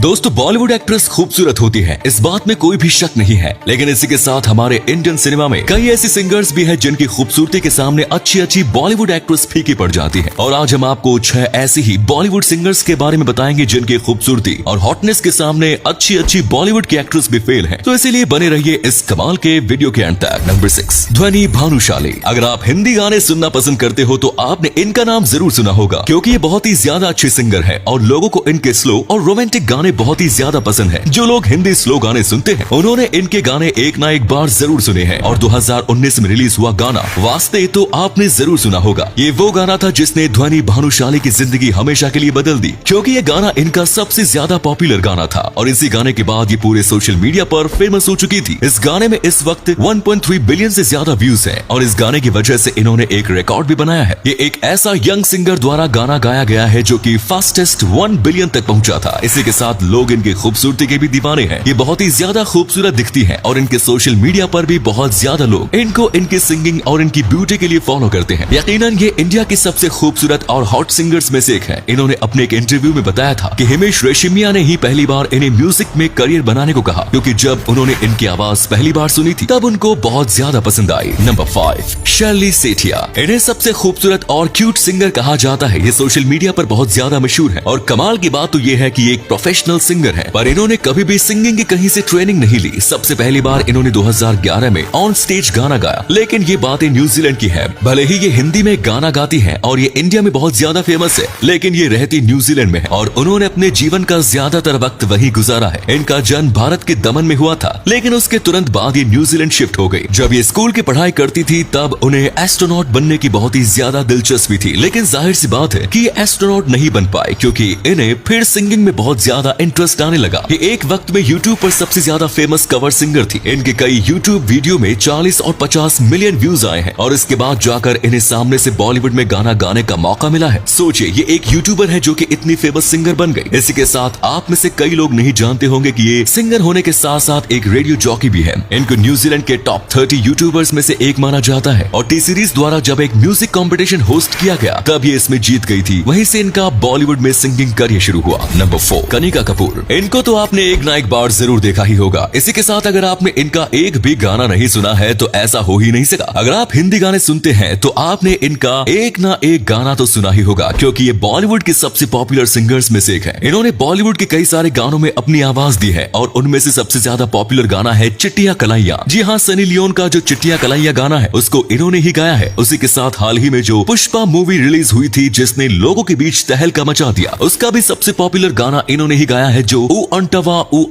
दोस्तों, बॉलीवुड एक्ट्रेस खूबसूरत होती है, इस बात में कोई भी शक नहीं है। लेकिन इसी के साथ हमारे इंडियन सिनेमा में कई ऐसी सिंगर्स भी हैं जिनकी खूबसूरती के सामने अच्छी बॉलीवुड एक्ट्रेस फीकी पड़ जाती है। और आज हम आपको 6 ऐसी ही बॉलीवुड सिंगर्स के बारे में बताएंगे जिनकी खूबसूरती और हॉटनेस के सामने अच्छी बॉलीवुड की एक्ट्रेस भी फेल है। तो इसीलिए बने रहिए इस कमाल के वीडियो के अंत तक। नंबर 6, ध्वनि भानुशाली। अगर आप हिंदी गाने सुनना पसंद करते हो तो आपने इनका नाम जरूर सुना होगा, क्योंकि ये बहुत ही ज्यादा अच्छे सिंगर है और लोगों को इनके स्लो और रोमांटिक गाने बहुत ही ज्यादा पसंद है। जो लोग हिंदी स्लो गाने सुनते हैं उन्होंने इनके गाने एक ना एक बार जरूर सुने हैं। और 2019 में रिलीज हुआ गाना वास्ते तो आपने जरूर सुना होगा। ये वो गाना था जिसने ध्वनि भानुशाली की जिंदगी हमेशा के लिए बदल दी, क्योंकि ये गाना इनका सबसे ज्यादा पॉपुलर गाना था और इसी गाने के बाद ये पूरे सोशल मीडिया पर फेमस हो चुकी थी। इस गाने में इस वक्त 1.3 बिलियन से ज्यादा व्यूज हैं और इस गाने की वजह से इन्होंने एक रिकॉर्ड भी बनाया है। ये एक ऐसा यंग सिंगर द्वारा गाना गाया गया है जो कि फास्टेस्ट 1 बिलियन तक पहुंचा था। इसी के साथ लोग इनकी खूबसूरती के भी दीवाने हैं। ये बहुत ही ज्यादा खूबसूरत दिखती हैं और इनके सोशल मीडिया पर भी बहुत ज्यादा लोग इनको इनकी सिंगिंग और इनकी ब्यूटी के लिए फॉलो करते हैं। यकीनन ये इंडिया की सबसे खूबसूरत और हॉट सिंगर्स में से एक है। इन्होंने अपने एक इंटरव्यू में बताया था कि हिमेश रेशमिया ने ही पहली बार इन्हें म्यूजिक में करियर बनाने को कहा, क्योंकि जब उन्होंने इनकी आवाज पहली बार सुनी थी तब उनको बहुत ज्यादा पसंद आई। Number 5, Shirley Sethia. इन्हें सबसे खूबसूरत और क्यूट सिंगर कहा जाता है। ये सोशल मीडिया पर बहुत ज्यादा मशहूर है और कमाल की बात तो ये है कि ये एक प्रोफेशनल सिंगर है, पर इन्होंने कभी भी सिंगिंग की कहीं से ट्रेनिंग नहीं ली। सबसे पहली बार इन्होंने 2011 में ऑन स्टेज गाना गाया, लेकिन ये बातें न्यूजीलैंड की है। भले ही ये हिंदी में गाना गाती हैं और ये इंडिया में बहुत ज्यादा फेमस है, लेकिन ये रहती न्यूजीलैंड में है और उन्होंने अपने जीवन का ज्यादातर वक्त वहीं गुजारा है। इनका जन्म भारत के दमन में हुआ था, लेकिन उसके तुरंत बाद ये न्यूजीलैंड शिफ्ट हो गई। जब ये स्कूल की पढ़ाई करती थी तब उन्हें एस्ट्रोनॉट बनने की बहुत ही ज्यादा दिलचस्पी थी, लेकिन जाहिर सी बात है कि ये एस्ट्रोनॉट नहीं बन पाए, क्योंकि इन्हें फिर सिंगिंग में बहुत ज्यादा इंटरेस्ट आने लगा। ये एक वक्त में YouTube पर सबसे ज्यादा फेमस कवर सिंगर थी। इनके कई YouTube वीडियो में 40 और 50 मिलियन व्यूज आए हैं और इसके बाद जाकर इन्हें सामने से बॉलीवुड में गाना गाने का मौका मिला है। सोचिए, ये एक यूट्यूबर है जो कि इतनी फेमस सिंगर बन गई। इसी के साथ आप में से कई लोग नहीं जानते होंगे कि ये सिंगर होने के साथ साथ एक रेडियो जॉकी भी है। इनको न्यूजीलैंड के टॉप 30 यूट्यूबर्स में से एक माना जाता है और टी सीरीज द्वारा जब एक म्यूजिक कॉम्पिटिशन होस्ट किया गया तब ये इसमें जीत गई थी। वहीं से इनका बॉलीवुड में सिंगिंग करियर शुरू हुआ। नंबर 4, कनिका कपूर। इनको तो आपने एक ना एक बार जरूर देखा ही होगा। इसी के साथ अगर आपने इनका एक भी गाना नहीं सुना है तो ऐसा हो ही नहीं सका। अगर आप हिंदी गाने सुनते हैं तो आपने इनका एक ना एक गाना तो सुना ही होगा, क्योंकि ये बॉलीवुड की सबसे पॉपुलर सिंगर्स में से एक है। इन्होंने बॉलीवुड के कई सारे गानों में अपनी आवाज दी है और उनमें से सबसे ज्यादा पॉपुलर गाना है चिट्टियां कलाइयां। जी हाँ, सनी लियोन का जो चिट्टियां कलाइयां गाना है उसको इन्होंने ही गाया है। उसी के साथ हाल ही में जो पुष्पा मूवी रिलीज हुई थी जिसने लोगों के बीच तहलका मचा दिया, उसका भी सबसे पॉपुलर गाना इन्होंने ही गाया है, जो ऊ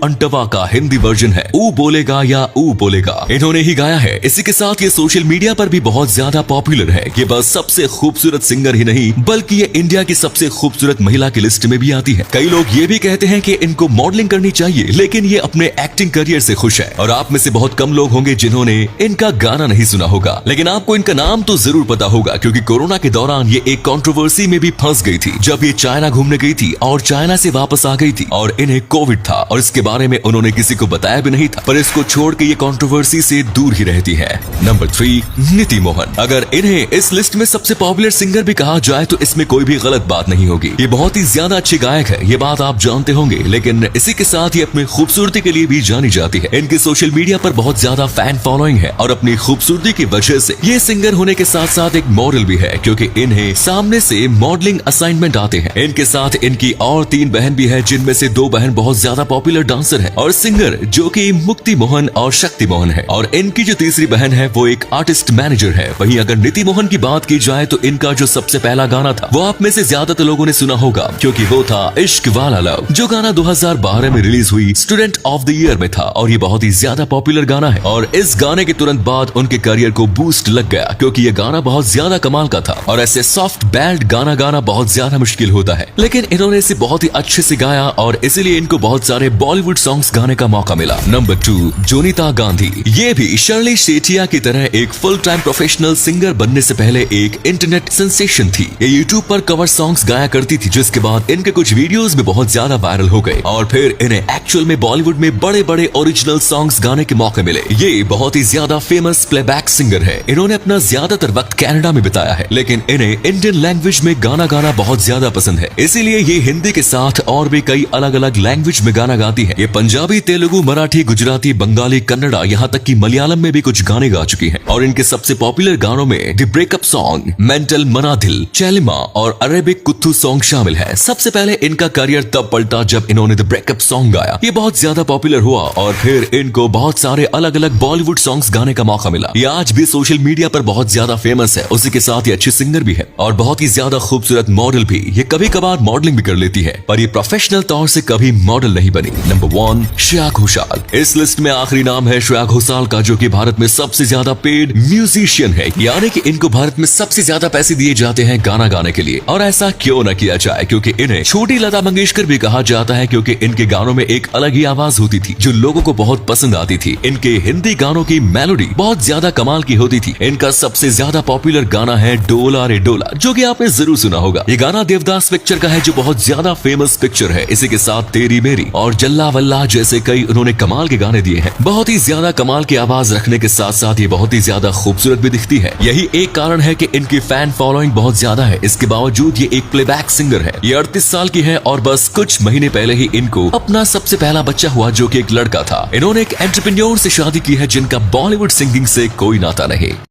अंटवा का हिंदी वर्जन है। ऊ बोलेगा या ऊ बोलेगा, इन्होंने ही गाया है। इसी के साथ ये सोशल मीडिया पर भी बहुत ज्यादा पॉपुलर है। ये बस सबसे खूबसूरत सिंगर ही नहीं बल्कि ये इंडिया की सबसे खूबसूरत महिला की लिस्ट में भी आती है। कई लोग ये भी कहते हैं कि इनको मॉडलिंग करनी चाहिए, लेकिन ये अपने एक्टिंग करियर से खुश है। और आप में से बहुत कम लोग होंगे जिन्होंने इनका गाना नहीं सुना होगा, लेकिन आपको इनका नाम तो जरूर पता होगा, क्योंकि कोरोना के दौरान ये एक कंट्रोवर्सी में भी फंस गई थी जब ये चाइना घूमने गई थी और चाइना से वापस आ गई थी और इन्हें कोविड था और इसके बारे में उन्होंने किसी को बताया भी नहीं था, पर इसको छोड़ के ये कंट्रोवर्सी से दूर ही रहती है। नंबर 3, नीति मोहन। अगर इन्हें इस लिस्ट में सबसे पॉपुलर सिंगर भी कहा जाए तो इसमें कोई भी गलत बात नहीं होगी। ये बहुत ही ज्यादा अच्छे गायक है, ये बात आप जानते होंगे, लेकिन इसी के साथ ये अपनी खूबसूरती के लिए भी जानी जाती है। इनके सोशल मीडिया पर बहुत ज्यादा फैन फॉलोइंग है और अपनी खूबसूरती की वजह से ये सिंगर होने के साथ साथ एक मॉडल भी है, क्योंकि इन्हें सामने से मॉडलिंग असाइनमेंट आते हैं। इनके साथ इनकी और 3 बहन भी है, जिनमें से 2 बहन बहुत ज्यादा पॉपुलर डांसर है और सिंगर, जो कि मुक्ति मोहन और शक्ति मोहन है, और इनकी जो तीसरी बहन है वो एक आर्टिस्ट मैनेजर है। वहीं अगर नीति मोहन की बात की जाए तो इनका जो सबसे पहला गाना था वो आप में से ज्यादातर लोगों ने सुना होगा, क्योंकि वो था इश्क वाला लव, जो गाना 2012 में रिलीज हुई स्टूडेंट ऑफ द ईयर में था और ये बहुत ही ज्यादा पॉपुलर गाना है। और इस गाने के तुरंत बाद उनके करियर को बूस्ट लग गया, क्योंकि ये गाना बहुत ज्यादा कमाल का था और ऐसे सॉफ्ट बैड गाना गाना बहुत ज्यादा मुश्किल होता है, लेकिन इन्होंने इसे बहुत ही अच्छे से गाया और इसीलिए इनको बहुत सारे बॉलीवुड सॉन्ग्स गाने का मौका मिला। नंबर 2, जोनीता गांधी। ये भी शर्ली सेठिया की तरह एक फुल टाइम प्रोफेशनल सिंगर बनने से पहले एक इंटरनेट सेंसेशन थी। ये यूट्यूब पर कवर सॉन्ग्स गाया करती थी, जिसके बाद इनके कुछ वीडियोस भी बहुत ज्यादा वायरल हो गए और फिर इन्हें एक्चुअल में बॉलीवुड में बड़े बड़े ओरिजिनल सॉन्ग्स गाने के मौके मिले। ये बहुत ही ज्यादा फेमस प्लेबैक सिंगर है। इन्होंने अपना ज्यादातर वक्त कनाडा में बिताया है, लेकिन इन्हें इंडियन लैंग्वेज में गाना गाना बहुत ज्यादा पसंद है, इसीलिए ये हिंदी के साथ और भी कई अलग अलग लैंग्वेज में गाना गाती है। ये पंजाबी, तेलुगु, मराठी, गुजराती, बंगाली, कन्नड़ा, यहाँ तक कि मलयालम में भी कुछ गाने गा चुकी हैं। और इनके सबसे पॉपुलर गानों में द ब्रेकअप सॉन्ग, मेंटल मनादिल, चेलिमा और अरेबिक कुत्थू सॉन्ग शामिल है। सबसे पहले इनका करियर तब पलटा जब इन्होंने द ब्रेकअप सॉन्ग गाया। ये बहुत ज्यादा पॉपुलर हुआ और फिर इनको बहुत सारे अलग अलग बॉलीवुड सॉन्ग्स गाने का मौका मिला। ये आज भी सोशल मीडिया पर बहुत ज्यादा फेमस है। उसी के साथ ये अच्छी सिंगर भी है और बहुत ही ज्यादा खूबसूरत मॉडल भी। ये कभी कभार मॉडलिंग भी कर लेती है, पर ये प्रोफेशनल तौर से कभी मॉडल नहीं बनी। नंबर 1, श्रेया घोषाल। इस लिस्ट में आखिरी नाम है श्रेया घोषाल का, जो कि भारत में सबसे ज्यादा पेड म्यूजिशियन है। यानी कि इनको भारत में सबसे ज्यादा पैसे दिए जाते हैं गाना गाने के लिए। और ऐसा क्यों न किया जाए, क्योंकि इन्हें छोटी लता मंगेशकर भी कहा जाता है, क्योंकि इनके गानों में एक अलग ही आवाज होती थी जो लोगों को बहुत पसंद आती थी। इनके हिंदी गानों की मेलोडी बहुत ज्यादा कमाल की होती थी। इनका सबसे ज्यादा पॉपुलर गाना है डोला रे डोला, जो कि आपने जरूर सुना होगा। ये गाना देवदास पिक्चर का है, जो बहुत ज्यादा फेमस पिक्चर है। इसी के साथ तेरी मेरी और जल्ला वल्ला जैसे कई उन्होंने कमाल के गाने दिए हैं। बहुत ही ज्यादा कमाल की आवाज रखने के साथ साथ ये बहुत ही ज्यादा खूबसूरत भी दिखती है। यही एक कारण है कि इनकी फैन फॉलोइंग बहुत ज्यादा है। इसके बावजूद ये एक प्लेबैक सिंगर है। ये 38 साल की है और बस कुछ महीने पहले ही इनको अपना सबसे पहला बच्चा हुआ, जो कि एक लड़का था। इन्होंने एक एंटरप्रेन्योर से शादी की है, जिनका बॉलीवुड सिंगिंग से कोई नाता नहीं।